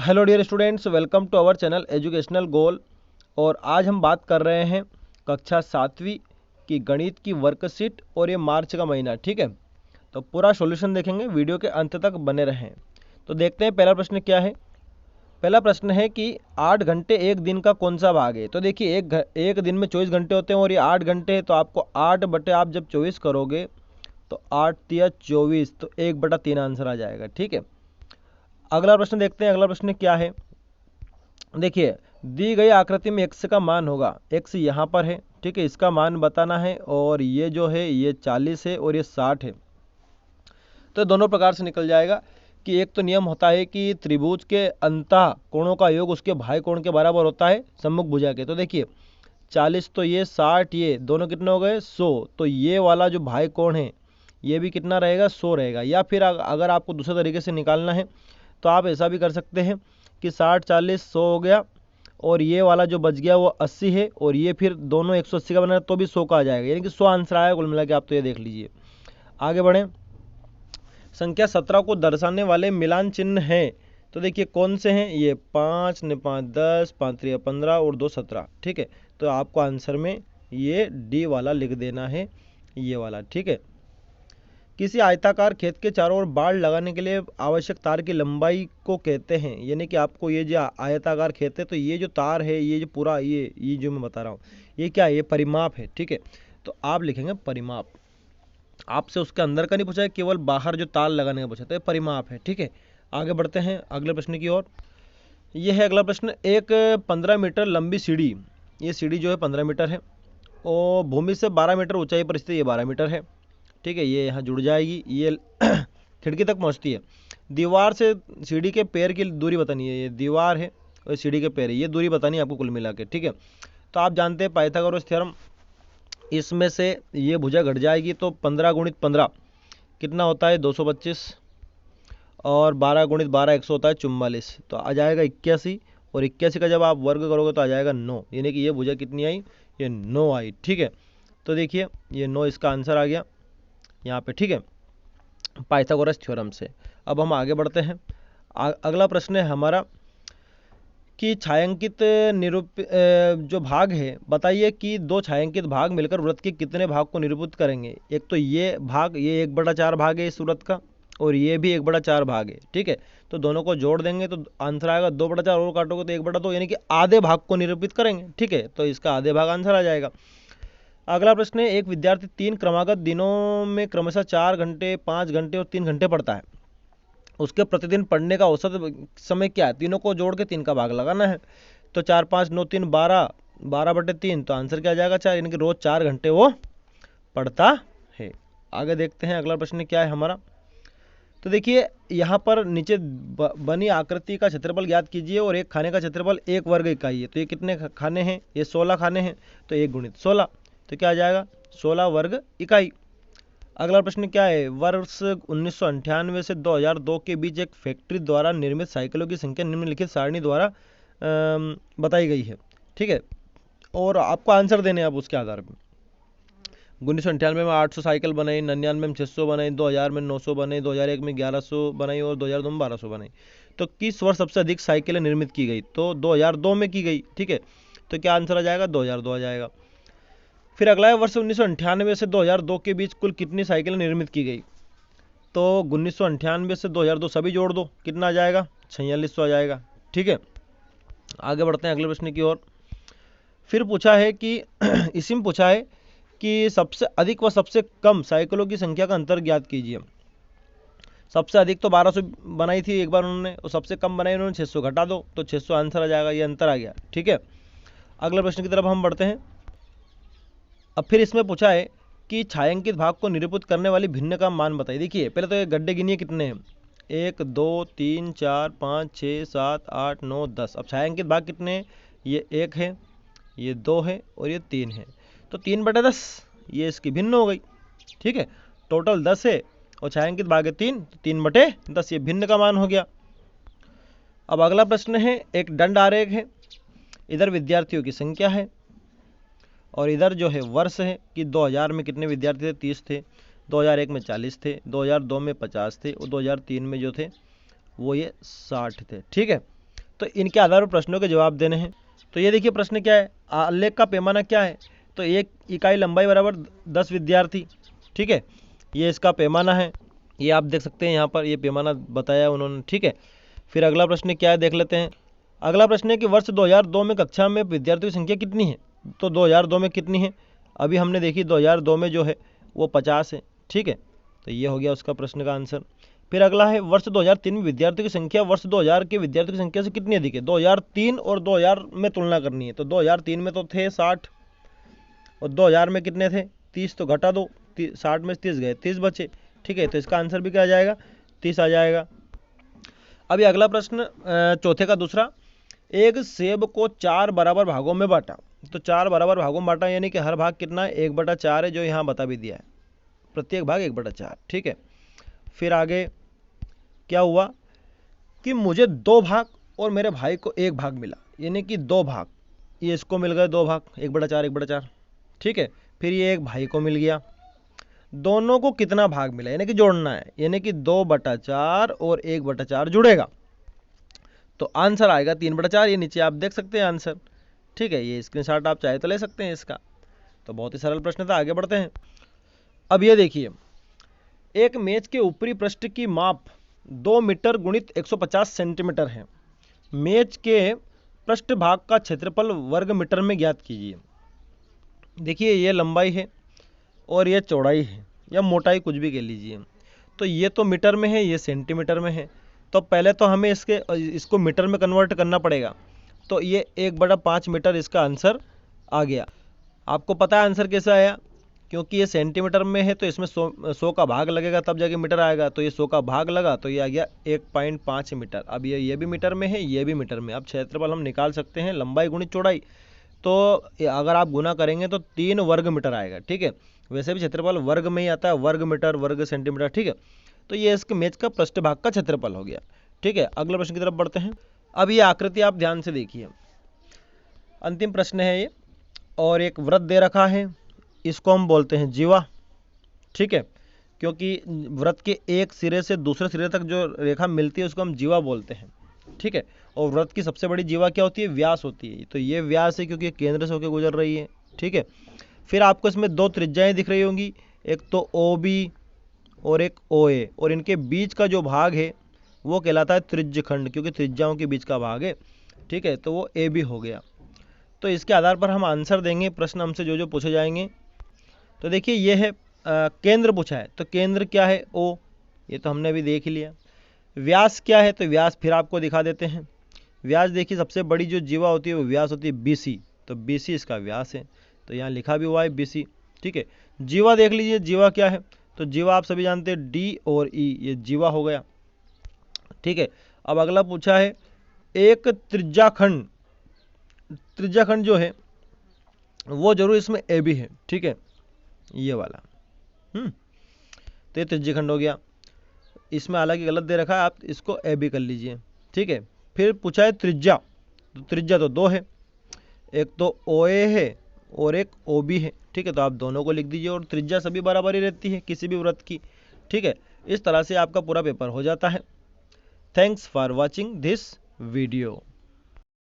Hello dear students, welcome to our channel educational goal. और आज हम बात कर रहे हैं कक्षा 7वीं की गणित की वर्कशीट और ये मार्च का महीना। ठीक है, तो पूरा सॉल्यूशन देखेंगे, वीडियो के अंत तक बने रहें। तो देखते हैं पहला प्रश्न क्या है। पहला प्रश्न है कि 8 घंटे एक दिन का कौन सा भाग है। तो देखिए एक दिन में 24 घंटे होते हैं और ये 8 घंटे है, तो आपको 8 बटे आप जब 24 करोगे तो 8 तिया 24, तो 1/3 आंसर आ जाएगा। ठीक है, अगला प्रश्न देखते हैं। अगला प्रश्न क्या है, देखिए दी गई आकृति में x का मान होगा, x यहाँ पर है। ठीक है, इसका मान बताना है और ये जो है ये 40 है और ये 60 है। तो दोनों प्रकार से निकल जाएगा कि एक तो नियम होता है कि त्रिभुज के अंतः कोणों का योग उसके भाई कोण के बराबर होता है सम्मुख भुजा के। तो देखिए 40 तो ये 60, ये दोनों कितने हो गए 100, तो ये वाला जो भाई कोण है ये भी कितना रहेगा 100 रहेगा। या फिर अगर आपको दूसरे तरीके से निकालना है तो आप ऐसा भी कर सकते हैं कि 60 40 100 हो गया और ये वाला जो बच गया वो 80 है और ये फिर दोनों 180 का बना तो भी 100 का आ जाएगा, यानी कि 100 आंसर आएगा कुल मिला के। आप तो ये देख लीजिए। आगे बढ़ें, संख्या 17 को दर्शाने वाले मिलान चिन्ह हैं। तो देखिए कौन से हैं, ये 5 ने 5 10, 5 3 15 और 2 17। ठीक है, तो आपको आंसर में ये डी वाला लिख देना है, ये वाला। ठीक है, किसी आयताकार खेत के चारों ओर बाड़ लगाने के लिए आवश्यक तार की लंबाई को कहते हैं। यानी कि आपको ये जो आयताकार खेत है तो ये जो तार है, ये जो पूरा ये जो मैं बता रहा हूँ ये क्या है, ये परिमाप है। ठीक है, तो आप लिखेंगे परिमाप। आपसे उसके अंदर का नहीं पूछा है, केवल बाहर जो तार लगाने का पूछा, तो ये परिमाप है। ठीक है, आगे बढ़ते हैं अगले प्रश्न की ओर। ये है अगला प्रश्न, एक 15 मीटर लंबी सीढ़ी, ये सीढ़ी जो है 15 मीटर है और भूमि से 12 मीटर ऊंचाई पर स्थित ये 12 मीटर है। ठीक है, ये यहाँ जुड़ जाएगी, ये खिड़की तक पहुँचती है। दीवार से सीढ़ी के पैर की दूरी बतानी है, ये दीवार है और सीढ़ी के पैर है, ये दूरी बतानी है आपको कुल मिला के। ठीक है, तो आप जानते हैं पाइथागोरस थ्योरम, इसमें से ये भुजा घट जाएगी तो 15 गुणित 15 कितना होता है 225 और 12 गुणित 12 100 होता है 44, तो आ जाएगा 81 और 81 का जब आप वर्ग करोगे तो आ जाएगा 9, यानी कि ये भुजा कितनी आई, ये 9 आई। ठीक है, तो देखिए ये 9 इसका आंसर आ गया यहाँ पे। ठीक है, पाइथागोरस थ्योरम से। अब हम आगे बढ़ते हैं। अगला प्रश्न है हमारा कि छायांकित जो भाग है, बताइए कि दो छायांकित भाग मिलकर वृत्त के कितने भाग को निरूपित करेंगे। एक तो ये भाग, ये 1/4 भाग है इस वृत्त का और ये भी 1/4 भाग है। ठीक है, तो दोनों को जोड़ देंगे तो आंसर आएगा 2/4 और काटोगे तो 1/2, यानी कि आधे भाग को निरूपित करेंगे। ठीक है, तो इसका आधे भाग आंसर आ जाएगा। अगला प्रश्न है, एक विद्यार्थी 3 क्रमागत दिनों में क्रमशः 4 घंटे 5 घंटे और 3 घंटे पढ़ता है। उसके प्रतिदिन पढ़ने का औसत समय क्या है। तीनों को जोड़ के 3 का भाग लगाना है, तो 4 5 9 3 12, 12/3, तो आंसर क्या आ जाएगा 4, यानी कि रोज 4 घंटे वो पढ़ता है। आगे देखते हैं अगला प्रश्न क्या है हमारा। तो देखिए यहाँ पर नीचे बनी आकृति का क्षेत्रफल ज्ञात कीजिए और एक खाने का क्षेत्रफल 1 वर्ग इकाई है। तो ये कितने खाने हैं, ये 16 खाने हैं, तो 1 गुणित 16, तो क्या आ जाएगा 16 वर्ग इकाई। अगला प्रश्न क्या है, वर्ष 1998 से 2002 के बीच एक फैक्ट्री द्वारा निर्मित साइकिलों की संख्या निम्नलिखित सारणी द्वारा बताई गई है। ठीक है, और आपको आंसर देने हैं आप उसके आधार पर। 1998 में 800 साइकिल बनाई, 99 में 600 बनाई, 2000 में 900 बनाई, 2001 में 1100 बनाई और 2002 में 1200 बनाई। तो किस वर्ष सबसे अधिक साइकिलें निर्मित की गई, तो 2002 में की गई। ठीक है, तो क्या आंसर आ जाएगा 2002 आ जाएगा। फिर अगला है, वर्ष 1998 से 2002 के बीच कुल कितनी साइकिलें निर्मित की गई। तो 1998 से 2002 सभी जोड़ दो, कितना आ जाएगा 4600 आ जाएगा। ठीक है, आगे बढ़ते हैं अगले प्रश्न की ओर। फिर पूछा है कि इसी में पूछा है कि सबसे अधिक व सबसे कम साइकिलों की संख्या का अंतर ज्ञात कीजिए। सबसे अधिक तो 1200 बनाई थी एक बार उन्होंने, और सबसे कम बनाई उन्होंने 600, घटा दो तो 600 आंसर आ जाएगा, ये अंतर आ गया। ठीक है, अगले प्रश्न की तरफ हम बढ़ते हैं। अब फिर इसमें पूछा है कि छायांकित भाग को निरूपित करने वाली भिन्न का मान बताइए। देखिए पहले तो ये गड्ढे गिनिए कितने हैं, 1 2 3 4 5 6 7 8 9 10। अब छायांकित भाग कितने हैं, ये 1 है, ये 2 है और ये 3 है, तो 3/10 ये इसकी भिन्न हो गई। ठीक है, टोटल 10 है और छायांकित भाग है 3, तो 3/10 ये भिन्न का मान हो गया। अब अगला प्रश्न है, एक दंड आरेख है, इधर विद्यार्थियों की संख्या है और इधर जो है वर्ष है कि 2000 में कितने विद्यार्थी थे 30 थे, 2001 में 40 थे, 2002 में 50 थे और 2003 में जो थे वो ये 60 थे। ठीक है, तो इनके आधार पर प्रश्नों के जवाब देने हैं। तो ये देखिए प्रश्न क्या है, आलेख का पैमाना क्या है, तो 1 इकाई लंबाई बराबर 10 विद्यार्थी, ठीक है, ये इसका पैमाना है, ये आप देख सकते हैं यहाँ पर ये पैमाना बताया है उन्होंने, ठीक है। फिर अगला प्रश्न क्या है देख लेते हैं। अगला प्रश्न है कि वर्ष 2002 में कक्षा में विद्यार्थियों की संख्या कितनी है, तो 2002 में कितनी है, अभी हमने देखी 2002 में जो है वो 50 है, ठीक है, तो ये हो गया उसका प्रश्न का आंसर। फिर अगला है वर्ष 2003 में विद्यार्थियों की संख्या वर्ष 2000 के विद्यार्थियों की संख्या से कितनी अधिक है, 2003 और 2000 में तुलना करनी है। तो 2003 में तो थे 60 और 2000 में कितने थे 30, तो घटा दो, 60 में 30 गए, 30 बचे, ठीक है, तो इसका आंसर भी क्या आ जाएगा 30 आ जाएगा। अभी अगला प्रश्न चौथे का दूसरा, एक सेब को 4 बराबर भागों में बांटा, तो 4 बराबर भागों में बांटा यानी कि हर भाग कितना है 1/4 है, जो यहाँ बता भी दिया है, प्रत्येक भाग 1/4, ठीक है। फिर आगे क्या हुआ कि मुझे 2 भाग और मेरे भाई को 1 भाग मिला, यानी कि 2 भाग, ये इसको मिल गए 2 भाग 1/4 1/4, ठीक है। फिर ये 1 भाई को मिल गया, दोनों को कितना भाग मिला यानी कि जोड़ना है, यानी कि 2/4 और 1/4 जुड़ेगा, तो आंसर आएगा 3/4, ये नीचे आप देख सकते हैं आंसर, ठीक है, ये स्क्रीनशॉट आप चाहे तो ले सकते हैं इसका। तो बहुत ही सरल प्रश्न था, आगे बढ़ते हैं। अब ये देखिए, एक मेज के ऊपरी पृष्ठ की माप 2 मीटर गुणित 150 सेंटीमीटर है, मेज के पृष्ठ भाग का क्षेत्रफल वर्ग मीटर में ज्ञात कीजिए। देखिए ये लंबाई है और ये चौड़ाई है या मोटाई कुछ भी कह लीजिए, तो ये तो मीटर में है, ये सेंटीमीटर में है, तो पहले तो हमें इसको मीटर में कन्वर्ट करना पड़ेगा, तो ये 1/5 मीटर इसका आंसर आ गया। आपको पता है आंसर कैसे आया, क्योंकि ये सेंटीमीटर में है तो इसमें 100 का भाग लगेगा तब जाके मीटर आएगा, तो ये 100 का भाग लगा तो ये आ गया 1.5 मीटर। अब ये भी मीटर में है, ये भी मीटर में। अब क्षेत्रफल हम निकाल सकते हैं, लंबाई गुणित चौड़ाई, तो अगर आप गुना करेंगे तो 3 वर्ग मीटर आएगा, ठीक है। वैसे भी क्षेत्रफल वर्ग में ही आता है, वर्ग मीटर वर्ग सेंटीमीटर, ठीक है। तो ये इसके मेज का पृष्ठ भाग का क्षेत्रफल हो गया, ठीक है। अगले प्रश्न की तरफ बढ़ते हैं। अब ये आकृति आप ध्यान से देखिए, अंतिम प्रश्न है ये, और एक वृत्त दे रखा है, इसको हम बोलते हैं जीवा, ठीक है, क्योंकि वृत्त के एक सिरे से दूसरे सिरे तक जो रेखा मिलती है उसको हम जीवा बोलते हैं, ठीक है। और वृत्त की सबसे बड़ी जीवा क्या होती है, व्यास होती है, तो ये व्यास है क्योंकि केंद्र से होकर गुजर रही है, ठीक है। फिर आपको इसमें 2 त्रिज्याएं दिख रही होंगी, एक तो OB और एक OA, और इनके बीच का जो भाग है वो कहलाता है त्रिज्यखंड, क्योंकि त्रिज्याओं के बीच का भाग है, ठीक है, तो वो AB हो गया। तो इसके आधार पर हम आंसर देंगे, प्रश्न हमसे जो जो पूछे जाएंगे। तो देखिए ये है केंद्र पूछा है, तो केंद्र क्या है O, ये तो हमने अभी देख ही लिया। व्यास क्या है, तो व्यास फिर आपको दिखा देते हैं। व्यास देखिए सबसे बड़ी जो जीवा होती है वो व्यास होती है BC, तो BC इसका व्यास है, तो यहाँ लिखा भी हुआ है BC, ठीक है। जीवा देख लीजिए, जीवा क्या है, तो जीवा आप सभी जानते हैं D और E, ये जीवा हो गया, ठीक है। अब अगला पूछा है एक त्रिज्याखंड, त्रिज्याखंड जो है वो जरूर इसमें AB है, ठीक है, ये वाला, तो ये त्रिज्याखंड हो गया। इसमें हालांकि गलत दे रखा है, आप इसको AB कर लीजिए, ठीक है। फिर पूछा है त्रिज्या, तो त्रिज्या तो 2 है, एक तो OA है और एक OB है, ठीक है, तो आप दोनों को लिख दीजिए, और त्रिज्या सभी बराबर ही रहती है किसी भी वृत्त की, ठीक है। इस तरह से आपका पूरा पेपर हो जाता है। Thanks for watching this video.